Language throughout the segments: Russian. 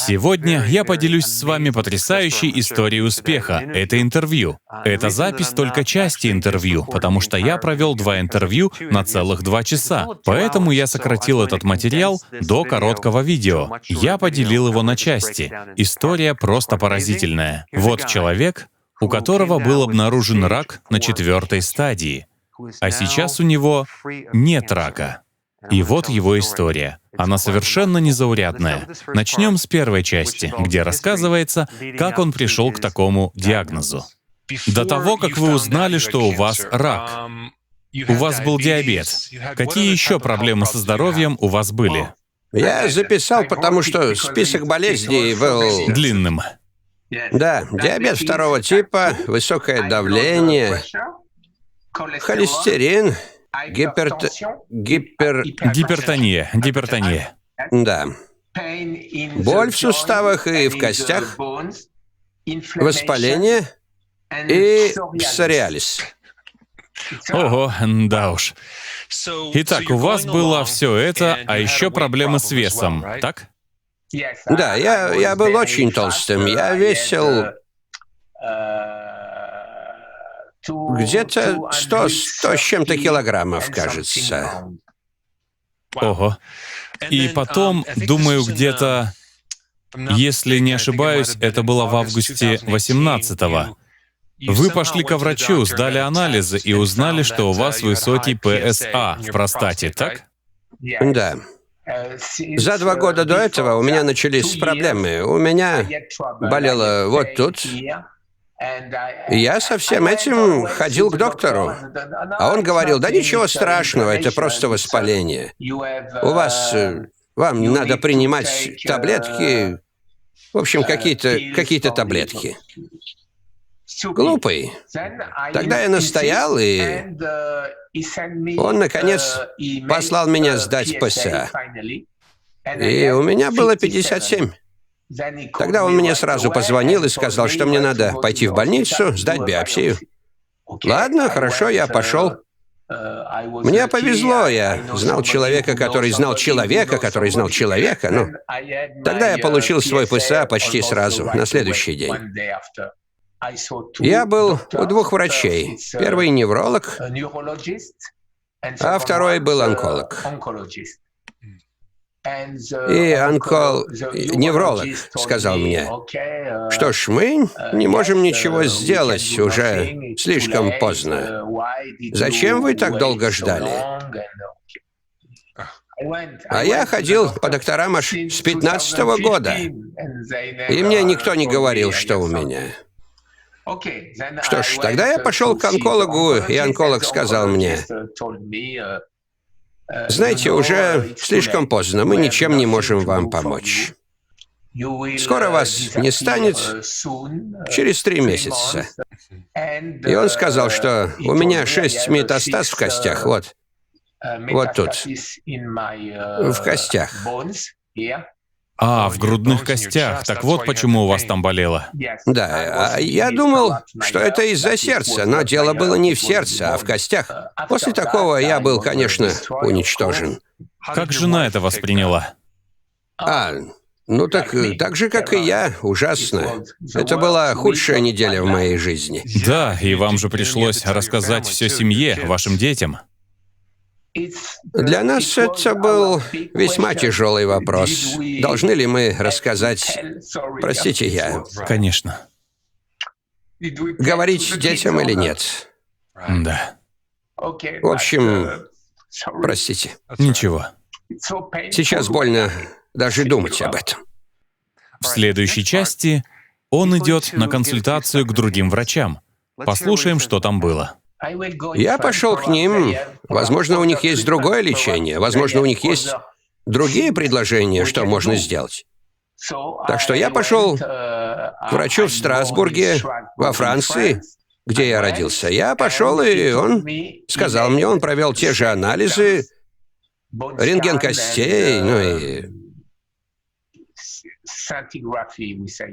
Сегодня я поделюсь с вами потрясающей историей успеха. Это интервью. Это запись только части интервью, потому что я провел 2 интервью на целых 2 часа. Поэтому я сократил этот материал до короткого видео. Я поделил его на части. История просто поразительная. Вот человек, у которого был обнаружен рак на 4-й стадии, а сейчас у него нет рака. И вот его история. Она совершенно незаурядная. Начнем с первой части, где рассказывается, как он пришел к такому диагнозу. До того, как вы узнали, что у вас рак, у вас был диабет. Какие еще проблемы со здоровьем у вас были? Я записал, потому что список болезней был Длинным. Да, диабет 2-го типа, высокое давление, холестерин, Гипертония. Да. Боль в суставах и в костях, воспаление и псориаз. Ого, да уж. Итак, у вас было все это, а еще проблемы с весом, так? Да, я был очень толстым. Я весил где-то 100 с чем-то килограммов, кажется. Ого. И потом, думаю, где-то, если не ошибаюсь, это было в августе 18-го. Вы пошли ко врачу, сдали анализы и узнали, что у вас высокий ПСА в простате, так? Да. За 2 года до этого у меня начались проблемы. У меня болело вот тут. Я со всем этим ходил к доктору, а он говорил: да ничего страшного, это просто воспаление. Вам надо принимать таблетки, в общем, какие-то таблетки. Глупый. Тогда я настоял, и он, наконец, послал меня сдать ПСА. И у меня было 57. Тогда он мне сразу позвонил и сказал, что мне надо пойти в больницу, сдать биопсию. Ладно, хорошо, я пошел. Мне повезло, я знал человека, который знал человека, который знал человека. Ну, тогда я получил свой ПСА почти сразу, на следующий день. Я был у 2 врачей. Первый невролог, а второй был онколог. И невролог сказал мне: что ж, мы не можем ничего сделать, уже слишком поздно. Зачем вы так долго ждали? А я ходил по докторам аж с 15-го года, и мне никто не говорил, что у меня. Что ж, тогда я пошел к онкологу, и онколог сказал мне: знаете, уже слишком поздно, мы ничем не можем вам помочь. Скоро вас не станет, через 3 месяца. И он сказал, что у меня 6 метастаз в костях, вот тут, в костях. В грудных костях. Так вот почему у вас там болело. Да, я думал, что это из-за сердца, но дело было не в сердце, а в костях. После такого я был, конечно, уничтожен. Как жена это восприняла? Так же, как и я, ужасно. Это была худшая неделя в моей жизни. Да, и вам же пришлось рассказать все семье, вашим детям. Для нас это был весьма тяжелый вопрос. Должны ли мы рассказать... Простите, Конечно. Говорить детям или нет? Да. В общем, простите. Ничего. Сейчас больно даже думать об этом. В следующей части он идет на консультацию к другим врачам. Послушаем, что там было. Я пошел к ним. Возможно, у них есть другое лечение. Возможно, у них есть другие предложения, что можно сделать. Так что я пошел к врачу в Страсбурге, во Франции, где я родился. Я пошел, и он сказал мне, он провел те же анализы, рентген костей, и...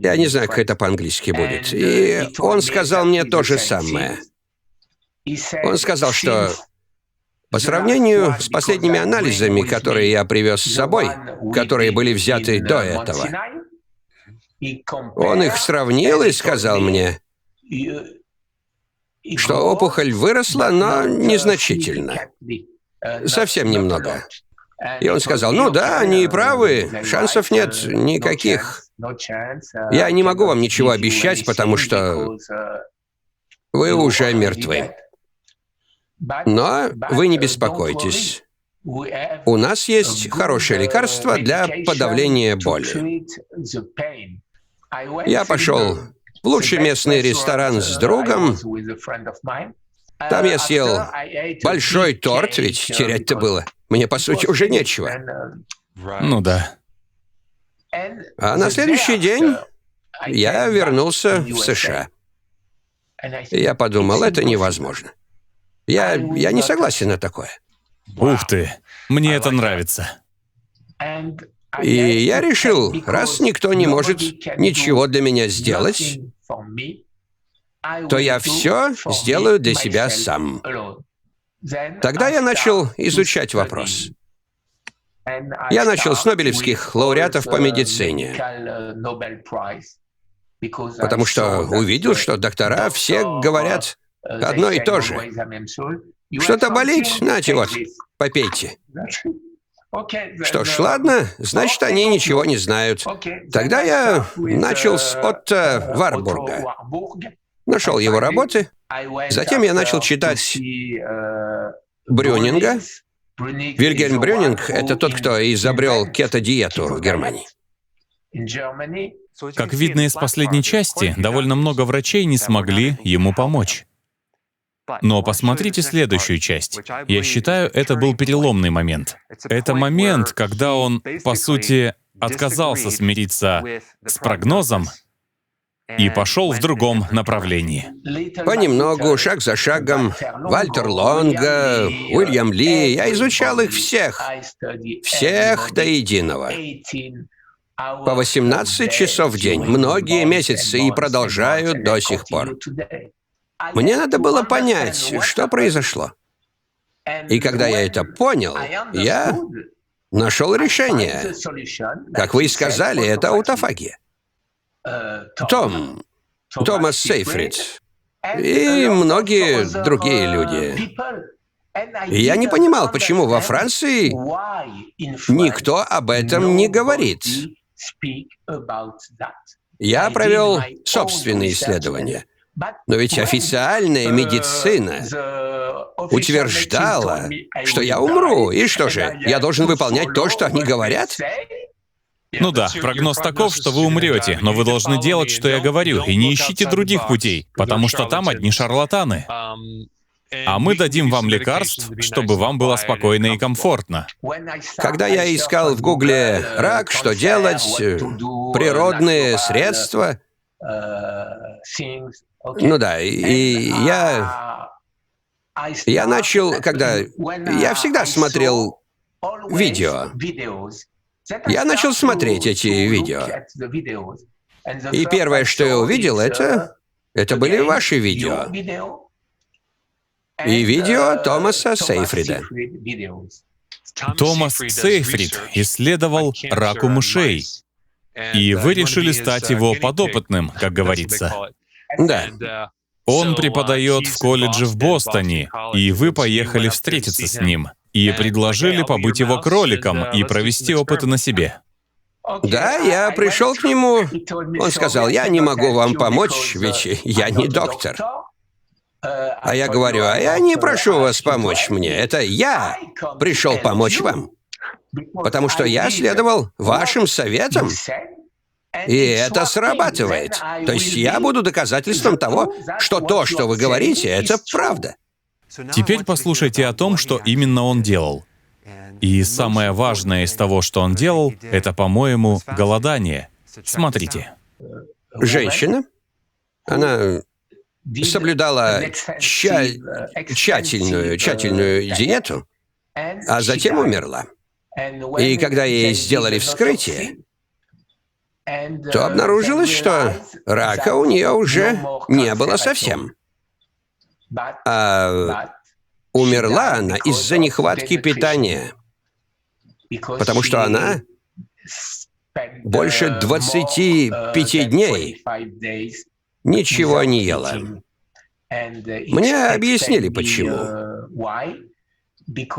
Я не знаю, как это по-английски будет. И он сказал мне то же самое. Он сказал, что по сравнению с последними анализами, которые я привез с собой, которые были взяты до этого, Он их сравнил и сказал мне, что опухоль выросла, но незначительно. Совсем немного. И он сказал, ну да, они правы, шансов нет никаких. Я не могу вам ничего обещать, потому что вы уже мертвы. Но вы не беспокойтесь. У нас есть хорошее лекарство для подавления боли. Я пошел в лучший местный ресторан с другом. Там я съел большой торт, ведь терять-то было. Мне, по сути, уже нечего. Ну да. А на следующий день я вернулся в США. Я подумал, это невозможно. Я не согласен на такое. Ух ты, мне это нравится. И я решил, раз никто не может ничего для меня сделать, то я все сделаю для себя сам. Тогда я начал изучать вопрос. Я начал с нобелевских лауреатов по медицине, потому что увидел, что доктора все говорят одно и то же. Что-то болит? Нате вот, попейте. Что ж, ладно, значит, они ничего не знают. Тогда я начал с Отто Варбурга. Нашел его работы. Затем я начал читать Брюнинга. Вильгельм Брюнинг — это тот, кто изобрел кето-диету в Германии. Как видно из последней части, довольно много врачей не смогли ему помочь. Но посмотрите следующую часть. Я считаю, это был переломный момент. Это момент, когда он, по сути, отказался смириться с прогнозом и пошел в другом направлении. Понемногу, шаг за шагом, Вальтер Лонга, Уильям Ли, я изучал их всех. Всех до единого. По 18 часов в день, многие месяцы, и продолжают до сих пор. Мне надо было понять, что произошло. И когда я это понял, я нашел решение. Как вы и сказали, это аутофагия. Томас Сейфрид и многие другие люди. И я не понимал, почему во Франции никто об этом не говорит. Я провел собственные исследования. Но ведь официальная медицина утверждала, что я умру. И что же, я должен выполнять то, что они говорят? Ну да, прогноз таков, что вы умрете, но вы должны делать, что я говорю, и не ищите других путей, потому что там одни шарлатаны. А мы дадим вам лекарств, чтобы вам было спокойно и комфортно. Когда я искал в Гугле «рак», что делать, природные средства... Ну да, и я начал, когда... Я всегда смотрел видео. Я начал смотреть эти видео. И первое, что я увидел, это были ваши видео. И видео Томаса Сейфрида. Томас Сейфрид исследовал рак у мышей. И вы решили стать его подопытным, как говорится. Да. Он преподает в колледже в Бостоне, и вы поехали встретиться с ним, и предложили побыть его кроликом и провести опыты на себе. Да, я пришел к нему. Он сказал, я не могу вам помочь, ведь я не доктор. А я говорю, а я не прошу вас помочь мне. Это я пришел помочь вам. Потому что я следовал вашим советам. И это срабатывает. То есть я буду доказательством того, что то, что вы говорите, это правда. Теперь послушайте о том, что именно он делал. И самое важное из того, что он делал, это, по-моему, голодание. Смотрите. Женщина, она соблюдала тщательную диету, а затем умерла. И когда ей сделали вскрытие, то обнаружилось, что рака у нее уже не было совсем. А умерла она из-за нехватки питания, потому что она больше 25 дней ничего не ела. Мне объяснили, почему.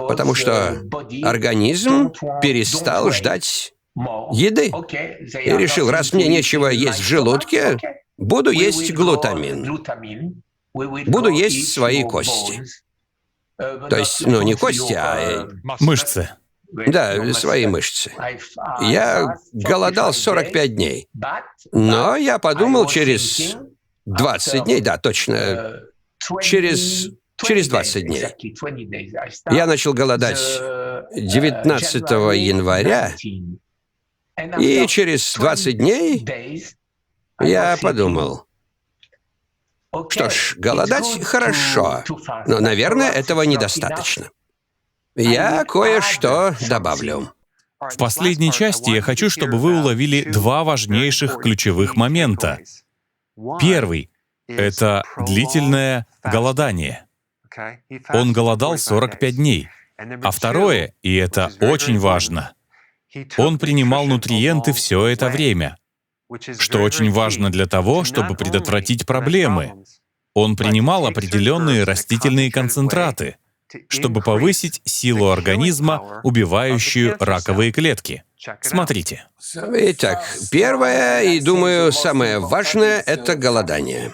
Потому что организм перестал ждать еды. И решил, раз мне нечего есть в желудке, буду есть глутамин. Буду есть свои кости. То есть, не кости, а... Мышцы. Да, свои мышцы. Я голодал 45 дней. Но я подумал, через 20 дней, да, точно, через 20 дней. Я начал голодать 19 января, и через 20 дней я подумал, что ж, голодать хорошо, но, наверное, этого недостаточно. Я кое-что добавлю. В последней части я хочу, чтобы вы уловили два важнейших ключевых момента. Первый — это длительное голодание. Он голодал 45 дней. А второе, и это очень важно, он принимал нутриенты все это время, что очень важно для того, чтобы предотвратить проблемы. Он принимал определенные растительные концентраты, чтобы повысить силу организма, убивающую раковые клетки. Смотрите. Итак, первое и, думаю, самое важное — это голодание.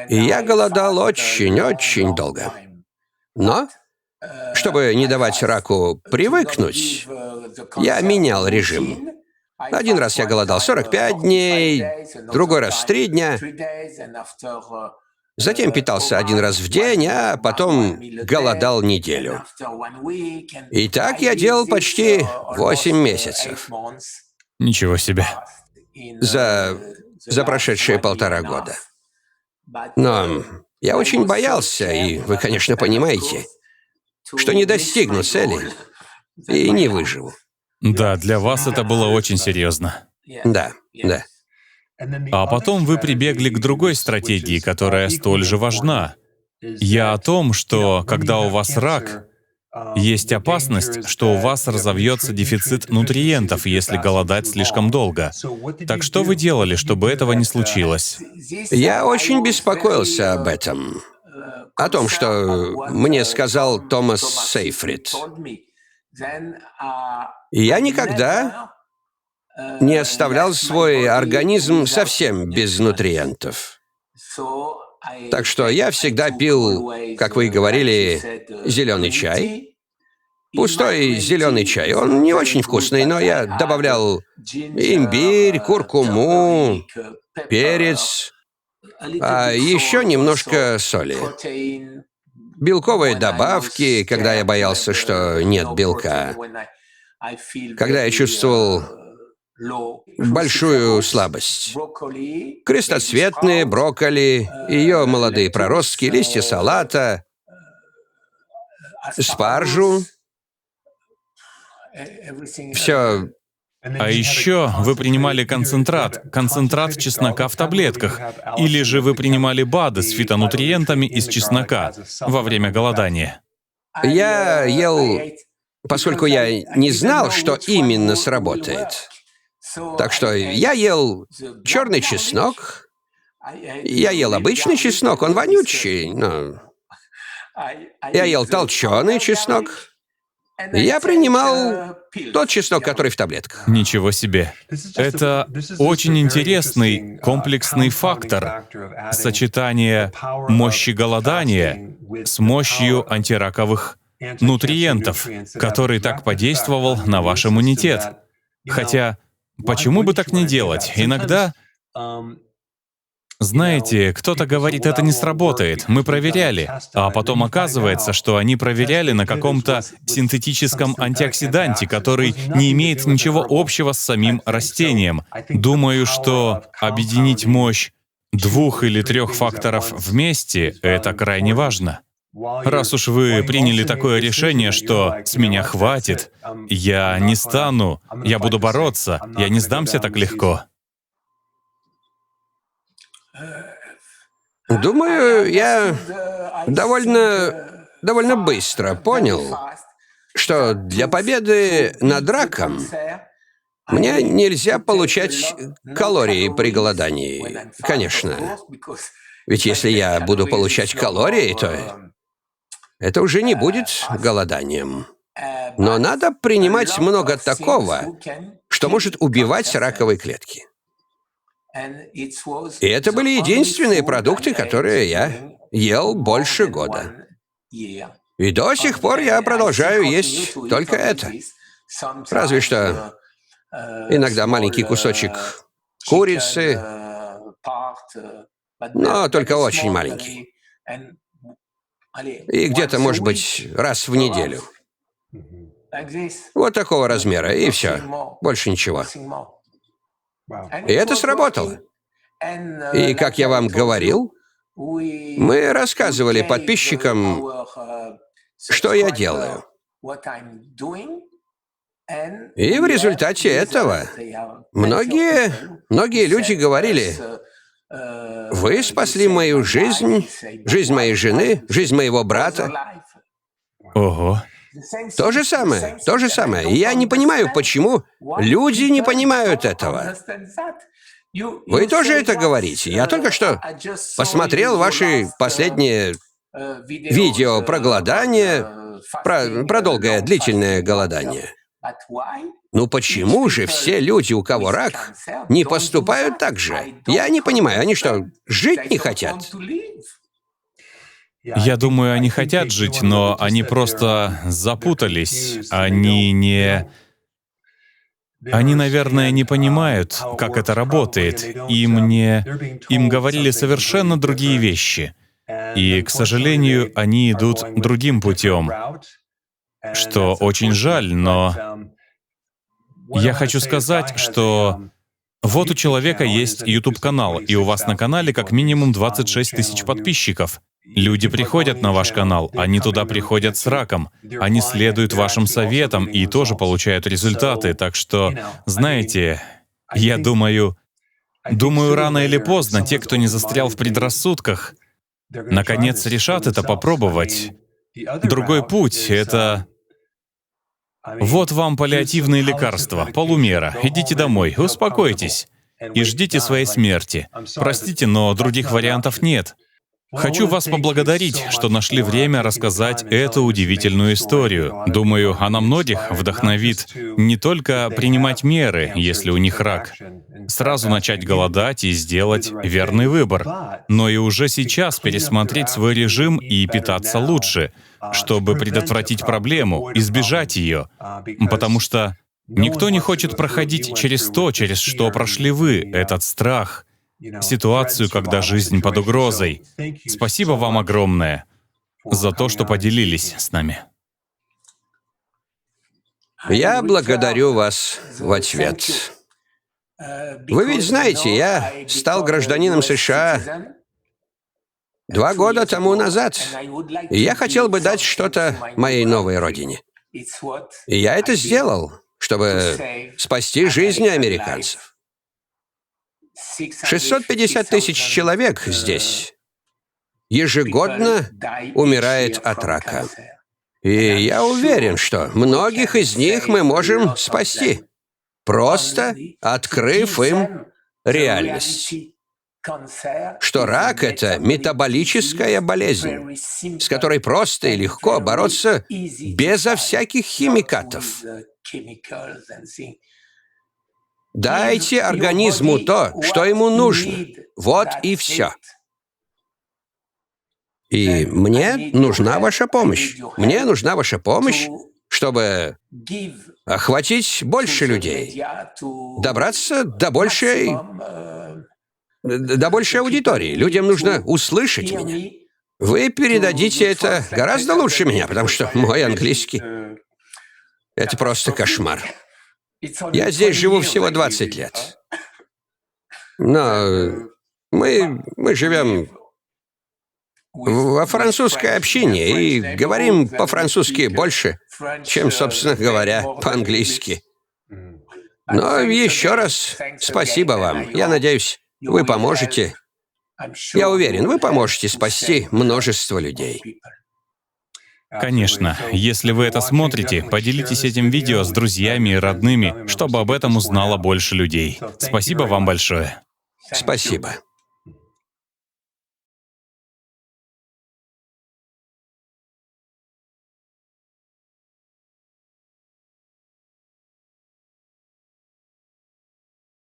И я голодал очень-очень долго. Но, чтобы не давать раку привыкнуть, я менял режим. Один раз я голодал 45 дней, другой раз 3 дня. Затем питался один раз в день, а потом голодал неделю. И так я делал почти 8 месяцев. Ничего себе. За прошедшие 1,5 года. Но я очень боялся, и вы, конечно, понимаете, что не достигну цели и не выживу. Да, для вас это было очень серьезно. Да. А потом вы прибегли к другой стратегии, которая столь же важна. Я о том, что когда у вас рак, есть опасность, что у вас разовьется дефицит нутриентов, если голодать слишком долго. Так что вы делали, чтобы этого не случилось? Я очень беспокоился об этом. О том, что мне сказал Томас Сейфрид. Я никогда не оставлял свой организм совсем без нутриентов. Так что я всегда пил, как вы и говорили, зеленый чай. Пустой зеленый чай. Он не очень вкусный, но я добавлял имбирь, куркуму, перец, а еще немножко соли. Белковые добавки, когда я боялся, что нет белка. Когда я чувствовал большую слабость. Крестоцветные, брокколи, ее молодые проростки, листья салата, спаржу. Все. А еще вы принимали концентрат чеснока в таблетках, или же вы принимали БАДы с фитонутриентами из чеснока во время голодания. Я ел, поскольку я не знал, что именно сработает. Так что я ел черный чеснок, я ел обычный чеснок, он вонючий, но... Я ел толченый чеснок. Я принимал тот чеснок, который в таблетках. Ничего себе. Это очень интересный комплексный фактор сочетания мощи голодания с мощью антираковых нутриентов, который так подействовал на ваш иммунитет. Хотя, почему бы так не делать? Иногда, знаете, кто-то говорит, это не сработает, мы проверяли, а потом оказывается, что они проверяли на каком-то синтетическом антиоксиданте, который не имеет ничего общего с самим растением. Думаю, что объединить мощь 2 или 3 факторов вместе — это крайне важно. Раз уж вы приняли такое решение, что «с меня хватит», я не стану, я буду бороться, я не сдамся так легко. Думаю, я довольно быстро понял, что для победы над раком Мне нельзя получать калории при голодании, конечно. Ведь если я буду получать калории, то это уже не будет голоданием. Но надо принимать много такого, что может убивать раковые клетки. И это были единственные продукты, которые я ел больше года. И до сих пор я продолжаю есть только это. Разве что иногда маленький кусочек курицы, но только очень маленький. И где-то, может быть, раз в неделю. Вот такого размера, и все. Больше ничего. И это сработало. И, как я вам говорил, мы рассказывали подписчикам, что я делаю. И в результате этого многие люди говорили: «Вы спасли мою жизнь, жизнь моей жены, жизнь моего брата». Ого. То же самое. И я не понимаю, почему люди не понимают этого. Вы тоже это говорите. Я только что посмотрел ваши последние видео про голодание, про долгое, длительное голодание. Ну почему же все люди, у кого рак, не поступают так же? Я не понимаю, они что, жить не хотят? Я думаю, они хотят жить, но они просто запутались. Они, наверное, не понимают, как это работает. Им говорили совершенно другие вещи. И, к сожалению, они идут другим путем, что очень жаль, но я хочу сказать, что вот у человека есть YouTube-канал, и у вас на канале как минимум 26 тысяч подписчиков. Люди приходят на ваш канал, они туда приходят с раком, они следуют вашим советам и тоже получают результаты. Так что, знаете, я думаю, рано или поздно те, кто не застрял в предрассудках, наконец решат это попробовать. Другой путь — это... Вот вам паллиативные лекарства, полумера. Идите домой, успокойтесь и ждите своей смерти. Простите, но других вариантов нет. Хочу вас поблагодарить, что нашли время рассказать эту удивительную историю. Думаю, она многих вдохновит не только принимать меры, если у них рак, сразу начать голодать и сделать верный выбор, но и уже сейчас пересмотреть свой режим и питаться лучше, чтобы предотвратить проблему, избежать ее, потому что никто не хочет проходить через то, через что прошли вы, этот страх, ситуацию, когда жизнь под угрозой. Спасибо вам огромное за то, что поделились с нами. Я благодарю вас в ответ. Вы ведь знаете, я стал гражданином США 2 года тому назад, и я хотел бы дать что-то моей новой родине. И я это сделал, чтобы спасти жизни американцев. 650 тысяч человек здесь ежегодно умирает от рака. И я уверен, что многих из них мы можем спасти, просто открыв им реальность. Что рак — это метаболическая болезнь, с которой просто и легко бороться безо всяких химикатов. Дайте организму то, что ему нужно. Вот и все. И мне нужна ваша помощь. Мне нужна ваша помощь, чтобы охватить больше людей, добраться до большей аудитории. Людям нужно услышать меня. Вы передадите это гораздо лучше меня, потому что мой английский — это просто кошмар. Я здесь живу всего 20 лет. Но мы живем во французской общине и говорим по-французски больше, чем, собственно говоря, по-английски. Но еще раз спасибо вам. Я надеюсь, вы поможете. Я уверен, вы поможете спасти множество людей. Конечно, если вы это смотрите, поделитесь этим видео с друзьями и родными, чтобы об этом узнало больше людей. Спасибо вам большое. Спасибо.